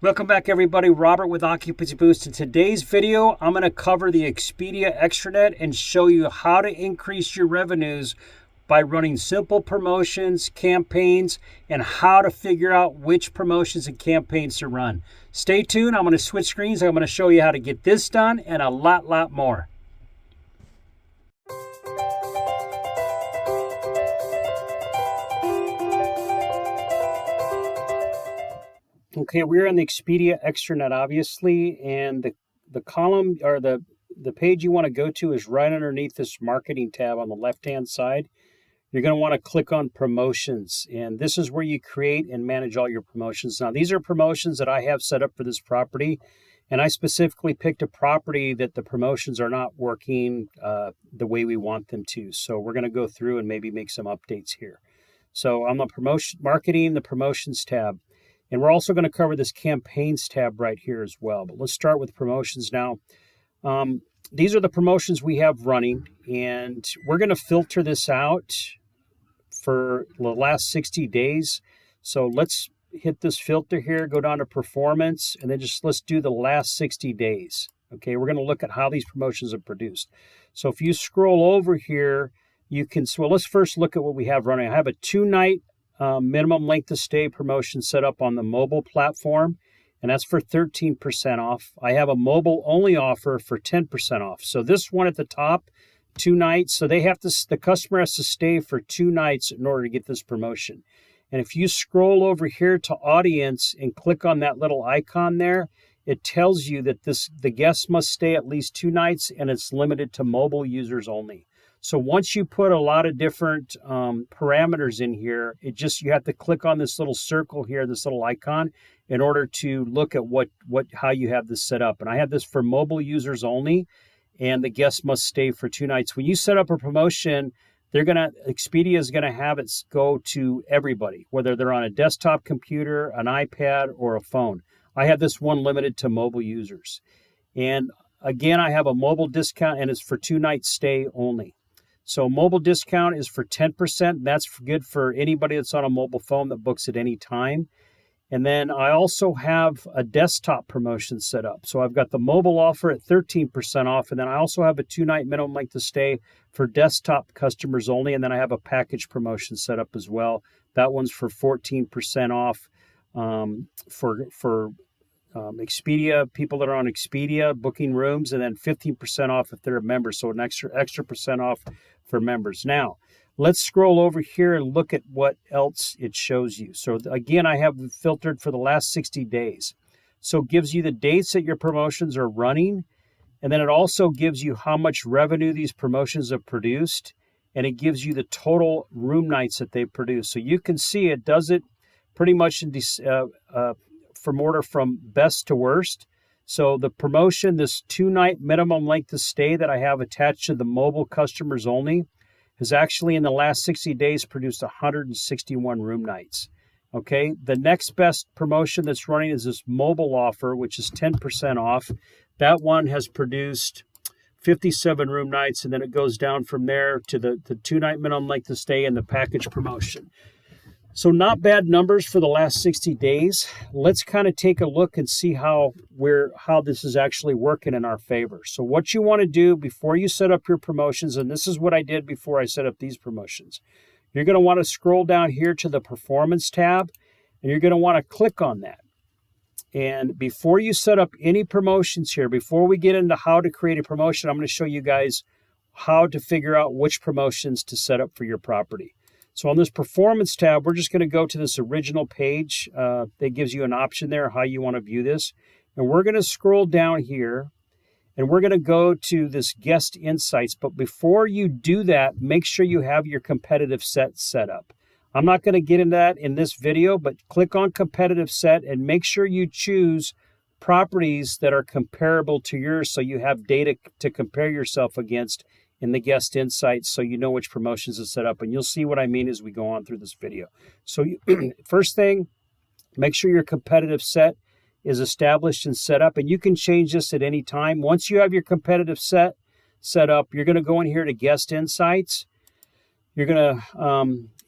Welcome back, everybody. Robert with Occupancy Boost. In today's video, I'm going to cover the Expedia Extranet and show you how to increase your revenues by running simple promotions, campaigns, and how to figure out which promotions and campaigns to run. Stay tuned. I'm going to switch screens. I'm going to show you how to get this done and a lot more. Okay, we're on the Expedia Extranet, obviously, and the column or the page you want to go to is right underneath this marketing tab on the left-hand side. You're going to want to click on promotions, and this is where you create and manage all your promotions. Now, these are promotions that I have set up for this property, and I specifically picked a property that the promotions are not working the way we want them to. So we're going to go through and maybe make some updates here. So on the marketing, the promotions tab. And we're also going to cover this campaigns tab right here as well. But let's start with promotions now. These are the promotions we have running, and we're going to filter this out for the last 60 days. So let's hit this filter here, go down to performance, and then let's do the last 60 days. Okay, we're going to look at how these promotions are produced. So if you scroll over here, you can, well, let's first look at what we have running. I have a 2-night minimum length of stay promotion set up on the mobile platform, and that's for 13% off. I have a mobile only offer for 10% off. So this one at the top, 2 nights. So the customer has to stay for 2 nights in order to get this promotion. And if you scroll over here to audience and click on that little icon there, it tells you that the guest must stay at least 2 nights, and it's limited to mobile users only. So once you put a lot of different parameters in here, you have to click on this little circle here, this little icon, in order to look at how you have this set up. And I have this for mobile users only, and the guest must stay for 2 nights. When you set up a promotion, Expedia is gonna have it go to everybody, whether they're on a desktop computer, an iPad, or a phone. I have this one limited to mobile users. And again, I have a mobile discount, and it's for 2 nights stay only. So mobile discount is for 10%. That's good for anybody that's on a mobile phone that books at any time. And then I also have a desktop promotion set up. So I've got the mobile offer at 13% off. And then I also have a 2-night minimum length of stay for desktop customers only. And then I have a package promotion set up as well. That one's for 14% off for Expedia, people that are on Expedia booking rooms, and then 15% off if they're a member. So an extra percent off for members. Now, let's scroll over here and look at what else it shows you. So again, I have filtered for the last 60 days. So it gives you the dates that your promotions are running, and then it also gives you how much revenue these promotions have produced, and it gives you the total room nights that they've produced. So you can see it does it pretty much in from order from best to worst. So the promotion, this 2-night minimum length of stay that I have attached to the mobile customers only, has actually in the last 60 days produced 161 room nights. Okay, the next best promotion that's running is this mobile offer, which is 10% off. That one has produced 57 room nights, and then it goes down from there to the 2-night minimum length of stay and the package promotion. So not bad numbers for the last 60 days. Let's kind of take a look and see how this is actually working in our favor. So what you want to do before you set up your promotions, and this is what I did before I set up these promotions, you're going to want to scroll down here to the performance tab, and you're going to want to click on that. And before you set up any promotions here, before we get into how to create a promotion, I'm going to show you guys how to figure out which promotions to set up for your property. So on this performance tab, we're just going to go to this original page that gives you an option there how you want to view this. And we're going to scroll down here, and we're going to go to this guest insights. But before you do that, make sure you have your competitive set up. I'm not going to get into that in this video, but click on competitive set and make sure you choose properties that are comparable to yours so you have data to compare yourself against in the guest insights, so you know which promotions to set up. And you'll see what I mean as we go on through this video. So first thing, make sure your competitive set is established and set up, and you can change this at any time. Once you have your competitive set up, you're going to go in here to guest insights. You're going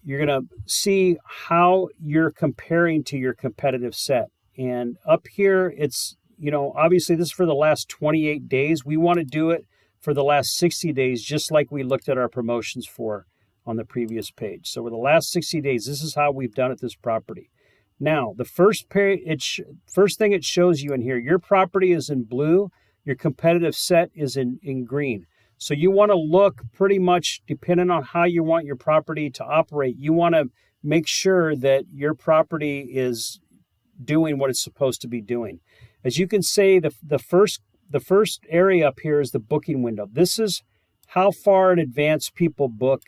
to see how you're comparing to your competitive set. And up here, it's, obviously this is for the last 28 days. We want to do it for the last 60 days, just like we looked at our promotions for on the previous page. So for the last 60 days, this is how we've done at this property. Now, the first thing it shows you in here, your property is in blue, your competitive set is in green. So you want to look pretty much, depending on how you want your property to operate, you want to make sure that your property is doing what it's supposed to be doing. As you can see, the first area up here is the booking window. This is how far in advance people book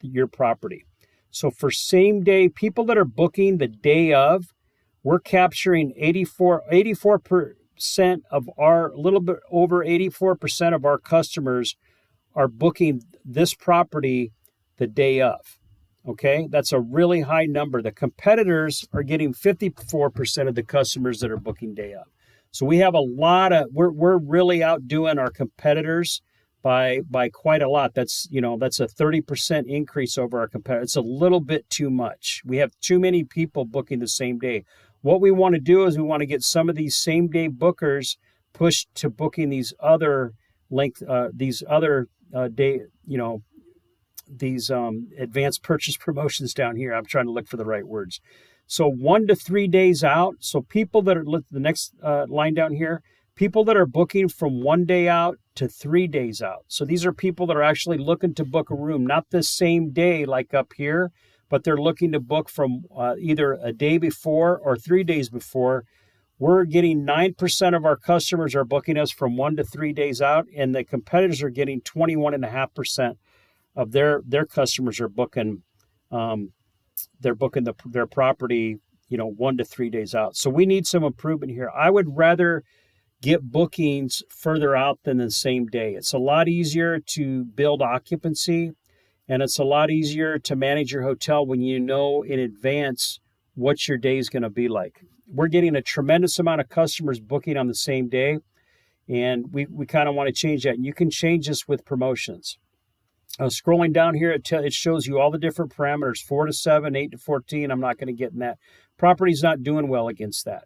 your property. So for same day, people that are booking the day of, we're capturing 84% of our, a little bit over 84% of our customers are booking this property the day of. Okay, that's a really high number. The competitors are getting 54% of the customers that are booking day of. So we have we're really outdoing our competitors by quite a lot. That's a 30% increase over our competitors. It's a little bit too much. We have too many people booking the same day. What we want to do is we want to get some of these same day bookers pushed to booking these other advanced purchase promotions down here. I'm trying to look for the right words. So 1 to 3 days out. So people that are, the next line down here, people that are booking from 1 day out to 3 days out. So these are people that are actually looking to book a room, not the same day like up here, but they're looking to book from either a day before or 3 days before. We're getting 9% of our customers are booking us from 1 to 3 days out, and the competitors are getting 21.5% of their customers are booking. They're booking their property, 1 to 3 days out. So we need some improvement here. I would rather get bookings further out than the same day. It's a lot easier to build occupancy, and it's a lot easier to manage your hotel when you know in advance what your day is going to be like. We're getting a tremendous amount of customers booking on the same day, and we kind of want to change that. And you can change this with promotions. Scrolling down here, it shows you all the different parameters, 4 to 7, 8 to 14. I'm not going to get in that. Property's not doing well against that.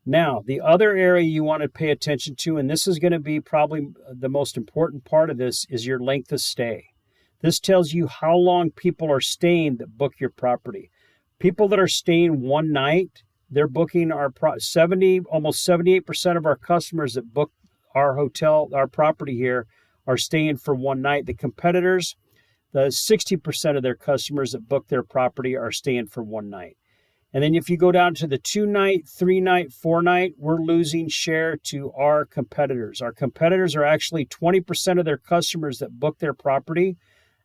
Now, the other area you want to pay attention to, and this is going to be probably the most important part of this, is your length of stay. This tells you how long people are staying that book your property. People that are staying one night, they're booking almost 78% of our customers that book our hotel, our property here, are staying for one night. The competitors, the 60% of their customers that book their property are staying for one night. And then if you go down to the 2-night, 3-night, 4-night, we're losing share to our competitors. Our competitors are actually 20% of their customers that book their property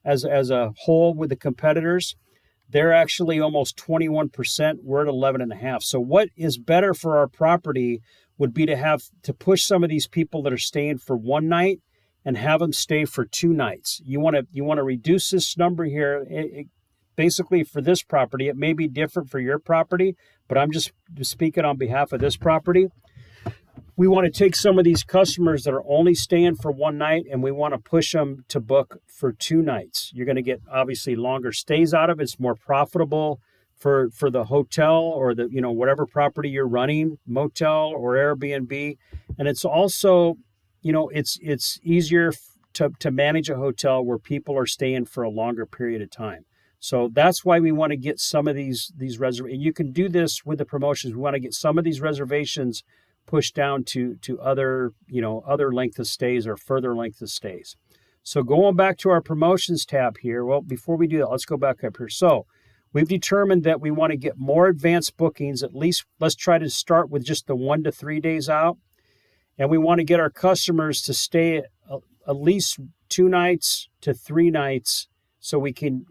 as a whole with the competitors. They're actually almost 21%. We're at 11.5%. So what is better for our property would be to push some of these people that are staying for one night and have them stay for 2 nights. You want to reduce this number here. Basically, for this property, it may be different for your property, but I'm just speaking on behalf of this property. We want to take some of these customers that are only staying for one night, and we want to push them to book for 2 nights. You're going to get obviously longer stays out of it. It's more profitable for the hotel or the whatever property you're running, Motel or Airbnb, and it's also it's easier to manage a hotel where people are staying for a longer period of time. So that's why we want to get some of these reservations. You can do this with the promotions. We want to get some of these reservations pushed down to other length of stays or further length of stays. So going back to our promotions tab here, well, before we do that, let's go back up here. So we've determined that we want to get more advanced bookings. At least let's try to start with just the 1 to 3 days out. And we want to get our customers to stay at least 2 nights to 3 nights so we can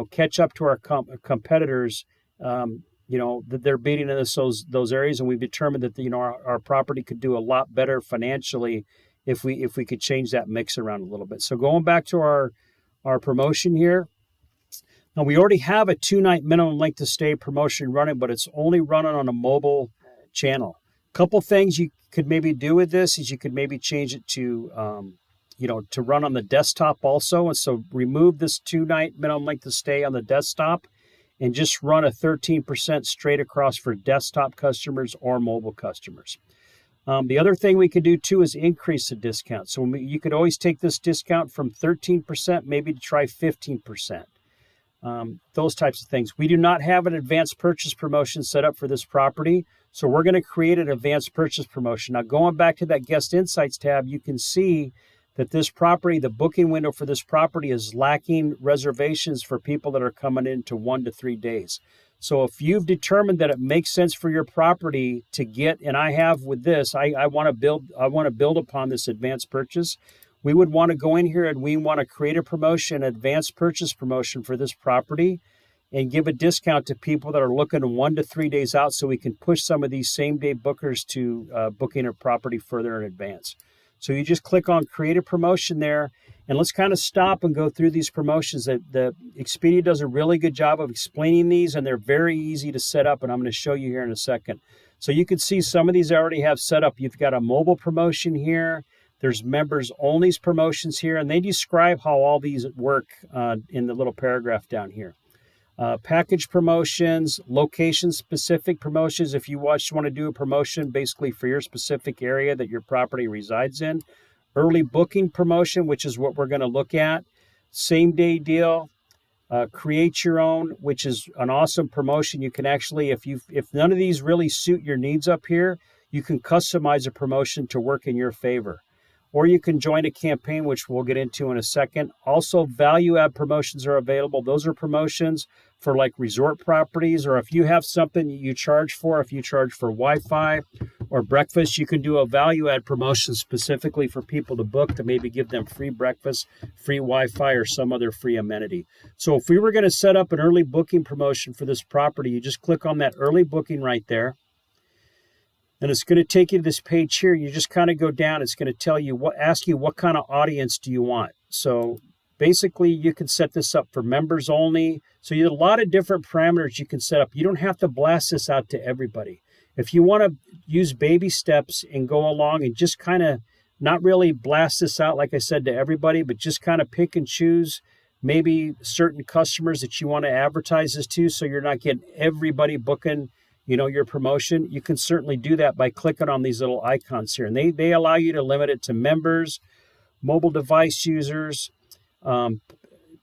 catch up to our competitors, that they're beating us those areas. And we've determined that our property could do a lot better financially if we could change that mix around a little bit. So going back to our promotion here. Now we already have a 2-night minimum length of stay promotion running, but it's only running on a mobile channel. Couple things you could maybe do with this is you could maybe change it to to run on the desktop also. And so remove this 2-night minimum length of stay on the desktop and just run a 13% straight across for desktop customers or mobile customers. The other thing we could do too is increase the discount. So you could always take this discount from 13%, maybe to try 15%. Those types of things. We do not have an advanced purchase promotion set up for this property, so we're going to create an advanced purchase promotion. Now, going back to that Guest Insights tab, you can see that this property, the booking window for this property is lacking reservations for people that are coming into 1 to 3 days. So if you've determined that it makes sense for your property to get, and I have with this, I want to build upon this advanced purchase. We would want to go in here and we want to create a promotion, advanced purchase promotion for this property, and give a discount to people that are looking 1 to 3 days out, so we can push some of these same day bookers to booking a property further in advance. So you just click on create a promotion there, and let's kind of stop and go through these promotions. The Expedia does a really good job of explaining these, and they're very easy to set up, and I'm going to show you here in a second. So you can see some of these I already have set up. You've got a mobile promotion here. There's members only promotions here, and they describe how all these work in the little paragraph down here. Package promotions, location-specific promotions. If you want to do a promotion basically for your specific area that your property resides in. Early booking promotion, which is what we're going to look at. Same-day deal. Create your own, which is an awesome promotion. You can actually, if none of these really suit your needs up here, you can customize a promotion to work in your favor. Or you can join a campaign, which we'll get into in a second. Also, value add promotions are available. Those are promotions for like resort properties, or if you have something you charge for, if you charge for Wi-Fi or breakfast, you can do a value add promotion specifically for people to book, to maybe give them free breakfast, free Wi-Fi, or some other free amenity. So if we were going to set up an early booking promotion for this property, you just click on that early booking right there. And it's going to take you to this page here. You just kind of go down. It's going to tell you ask you what kind of audience do you want. So basically, you can set this up for members only. So you have a lot of different parameters you can set up. You don't have to blast this out to everybody. If you want to use baby steps and go along and just kind of not really blast this out, like I said, to everybody, but just kind of pick and choose maybe certain customers that you want to advertise this to, so you're not getting everybody booking your promotion, you can certainly do that by clicking on these little icons here. And they allow you to limit it to members, mobile device users,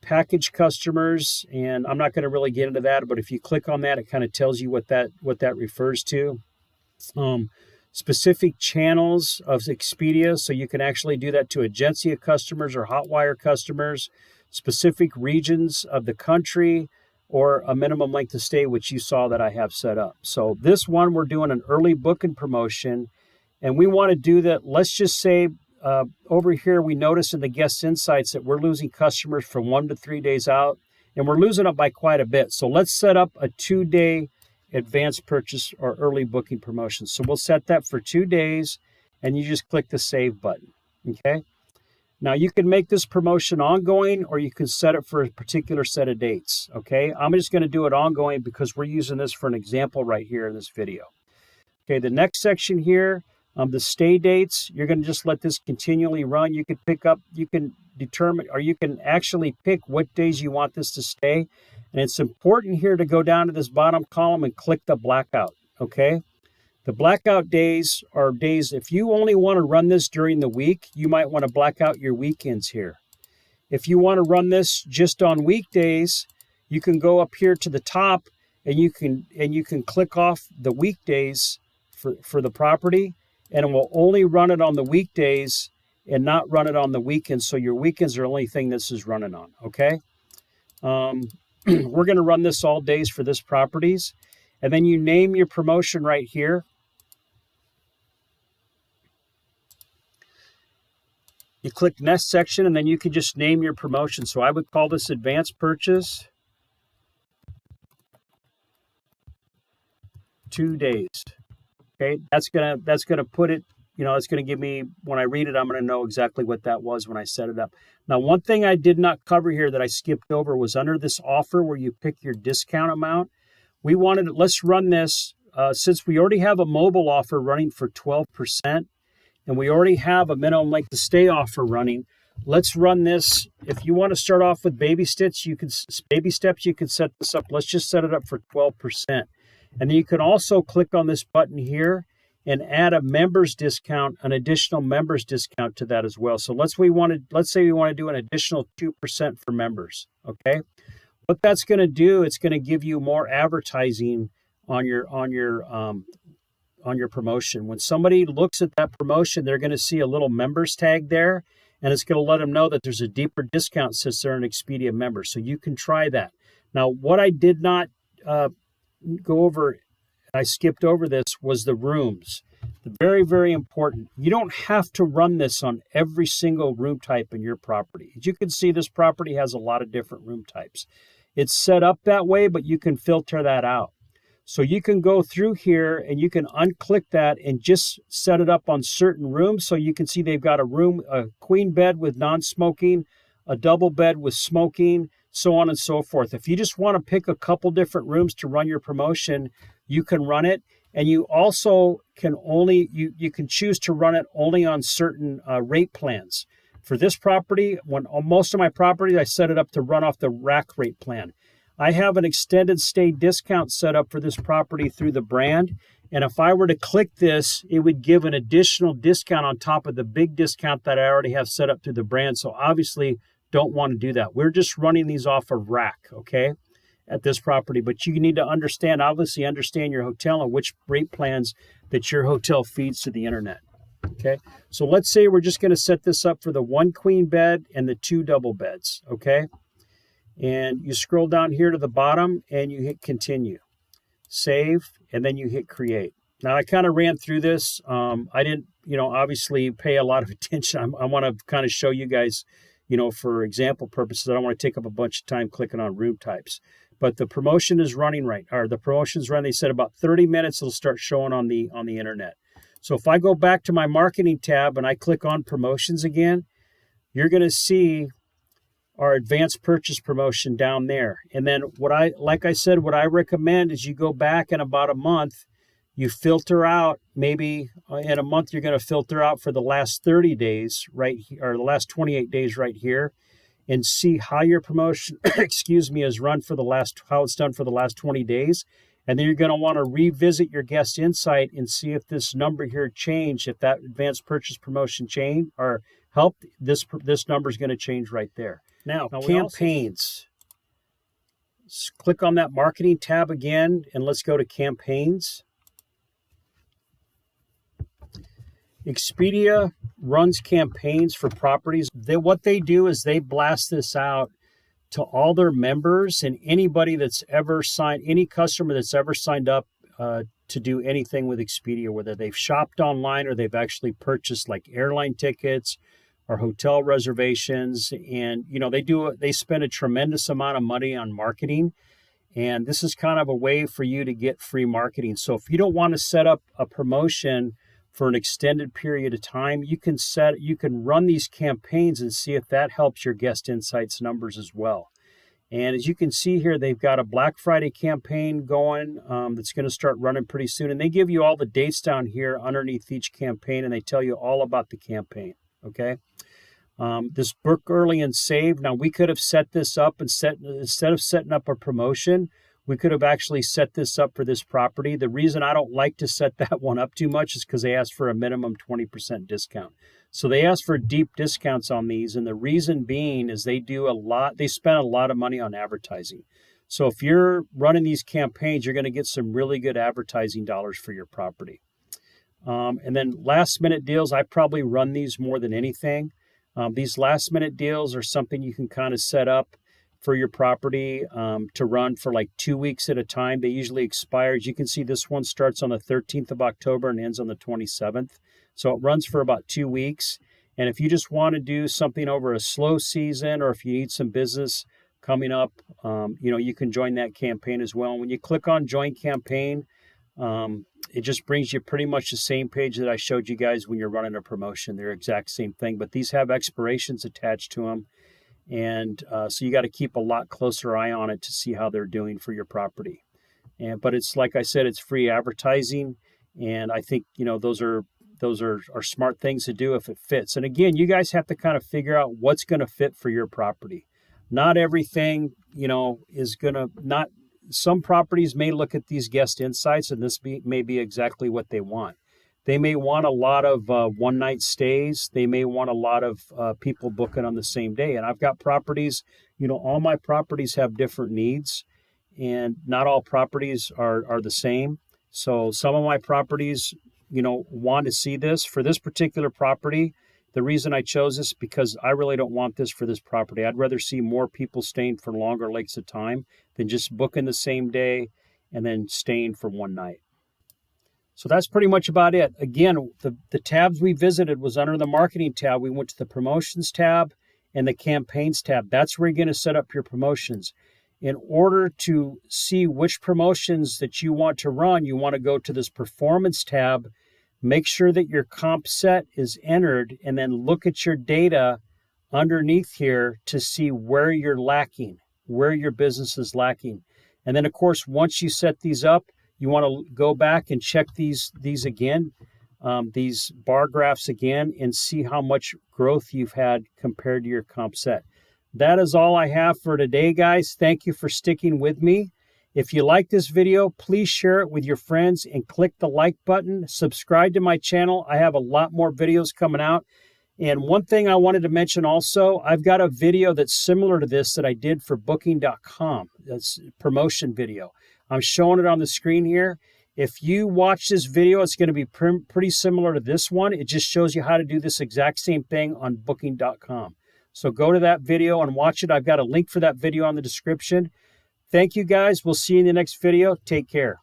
package customers, and I'm not going to really get into that, but if you click on that, it kind of tells you what that refers to. Specific channels of Expedia, so you can actually do that to Agencia customers or Hotwire customers, specific regions of the country, or a minimum length of stay, which you saw that I have set up. So this one, we're doing an early booking promotion, and we want to do that. Let's just say over here, we notice in the Guest Insights that we're losing customers from 1 to 3 days out, and we're losing it by quite a bit. So let's set up a 2-day advanced purchase or early booking promotion. So we'll set that for 2 days, and you just click the save button, okay? Now, you can make this promotion ongoing, or you can set it for a particular set of dates, okay? I'm just going to do it ongoing because we're using this for an example right here in this video. Okay, the next section here, the stay dates, you're going to just let this continually run. You can determine, or you can actually pick what days you want this to stay. And it's important here to go down to this bottom column and click the blackout, okay? The blackout days are days, if you only want to run this during the week, you might want to black out your weekends here. If you want to run this just on weekdays, you can go up here to the top and you can click off the weekdays for the property, and it will only run it on the weekdays and not run it on the weekends. So your weekends are the only thing this is running on, okay? We're going to run this all days for this properties. And then you name your promotion right here. You click next section, and then you can just name your promotion. So I would call this advanced purchase 2 days. Okay, that's gonna put it, it's gonna give me, when I read it, I'm gonna know exactly what that was when I set it up. Now, one thing I did not cover here that I skipped over was under this offer where you pick your discount amount. Let's run this, since we already have a mobile offer running for 12%, and we already have a minimum length of stay offer running, Let's run this. If you want to start off with baby steps, you can set this up. Let's just set it up for 12%. And then you can also click on this button here and add a members discount, an additional members discount to that as well. So let's say we want to do an additional 2% for members. Okay. What that's going to do, it's going to give you more advertising on your promotion. When somebody looks at that promotion, they're going to see a little members tag there, and it's going to let them know that there's a deeper discount since they're an Expedia member. So you can try that. Now, what I did not go over, I skipped over this, was the rooms. Very, very important. You don't have to run this on every single room type in your property. As you can see, this property has a lot of different room types. It's set up that way, but you can filter that out. So you can go through here and you can unclick that and just set it up on certain rooms. So you can see they've got a queen bed with non-smoking, a double bed with smoking, so on and so forth. If you just want to pick a couple different rooms to run your promotion, you can run it. And you also can you can choose to run it only on certain rate plans. For this property, on most of my properties, I set it up to run off the rack rate plan. I have an extended stay discount set up for this property through the brand. And if I were to click this, it would give an additional discount on top of the big discount that I already have set up through the brand. So obviously don't want to do that. We're just running these off of rack, okay, at this property. But you need to understand your hotel and which rate plans that your hotel feeds to the internet. Okay, so let's say we're just going to set this up for the 1 queen bed and the 2 double beds. Okay. And you scroll down here to the bottom and you hit continue, save, and then you hit create. Now I kind of ran through this. I didn't, obviously pay a lot of attention. I want to kind of show you guys, for example purposes. I don't want to take up a bunch of time clicking on room types. But the promotion is running the promotion's running. They said about 30 minutes it'll start showing on the internet. So if I go back to my marketing tab and I click on promotions again, you're going to see our advanced purchase promotion down there. And then what I recommend is you go back in about a month, you filter out, maybe in a month, you're going to filter out for the last 30 days, right here, or the last 28 days right here, and see how your promotion, is run how it's done for the last 20 days. And then you're going to want to revisit your guest insight and see if this number here changed, if that advanced purchase promotion changed or helped, this number is going to change right there. Now campaigns. Click on that marketing tab again, and let's go to campaigns. Expedia runs campaigns for properties. What they do is they blast this out to all their members and anybody that's ever any customer that's ever signed up to do anything with Expedia, whether they've shopped online or they've actually purchased like airline tickets or hotel reservations. And, they spend a tremendous amount of money on marketing. And this is kind of a way for you to get free marketing. So if you don't want to set up a promotion for an extended period of time, you can run these campaigns and see if that helps your guest insights numbers as well. And as you can see here, they've got a Black Friday campaign going that's going to start running pretty soon. And they give you all the dates down here underneath each campaign, and they tell you all about the campaign. Okay. This book early and save. Now we could have set this up instead of setting up a promotion, we could have actually set this up for this property. The reason I don't like to set that one up too much is because they ask for a minimum 20% discount. So they ask for deep discounts on these. And the reason being is they spend a lot of money on advertising. So if you're running these campaigns, you're going to get some really good advertising dollars for your property. And then last minute deals, I probably run these more than anything. These last minute deals are something you can kind of set up for your property to run for like 2 weeks at a time. They usually expire. As you can see, this one starts on the 13th of October and ends on the 27th. So it runs for about 2 weeks. And if you just want to do something over a slow season, or if you need some business coming up, you can join that campaign as well. And when you click on join campaign, it just brings you pretty much the same page that I showed you guys when you're running a promotion. They're exact same thing, but these have expirations attached to them. And so you got to keep a lot closer eye on it to see how they're doing for your property. But it's like I said, it's free advertising. And I think, those are those are smart things to do if it fits. And again, you guys have to kind of figure out what's going to fit for your property. Not everything, is going to not. Some properties may look at these guest insights, and may be exactly what they want. They may want a lot of one-night stays. They may want a lot of people booking on the same day. And I've got properties, all my properties have different needs, and not all properties are the same. So some of my properties, want to see this. For this particular property, the reason I chose this because I really don't want this for this property. I'd rather see more people staying for longer lengths of time than just booking the same day and then staying for one night. So that's pretty much about it. Again, the tabs we visited was under the marketing tab. We went to the promotions tab and the campaigns tab. That's where you're going to set up your promotions. In order to see which promotions that you want to run, you want to go to this performance tab, make sure that your comp set is entered, and then look at your data underneath here to see where you're lacking, where your business is lacking. And then, of course, once you set these up, you want to go back and check these again, these bar graphs again, and see how much growth you've had compared to your comp set. That is all I have for today, guys. Thank you for sticking with me. If you like this video, please share it with your friends and click the like button. Subscribe to my channel. I have a lot more videos coming out. And one thing I wanted to mention also, I've got a video that's similar to this that I did for Booking.com. That's a promotion video. I'm showing it on the screen here. If you watch this video, it's going to be pretty similar to this one. It just shows you how to do this exact same thing on Booking.com. So go to that video and watch it. I've got a link for that video on the description. Thank you, guys. We'll see you in the next video. Take care.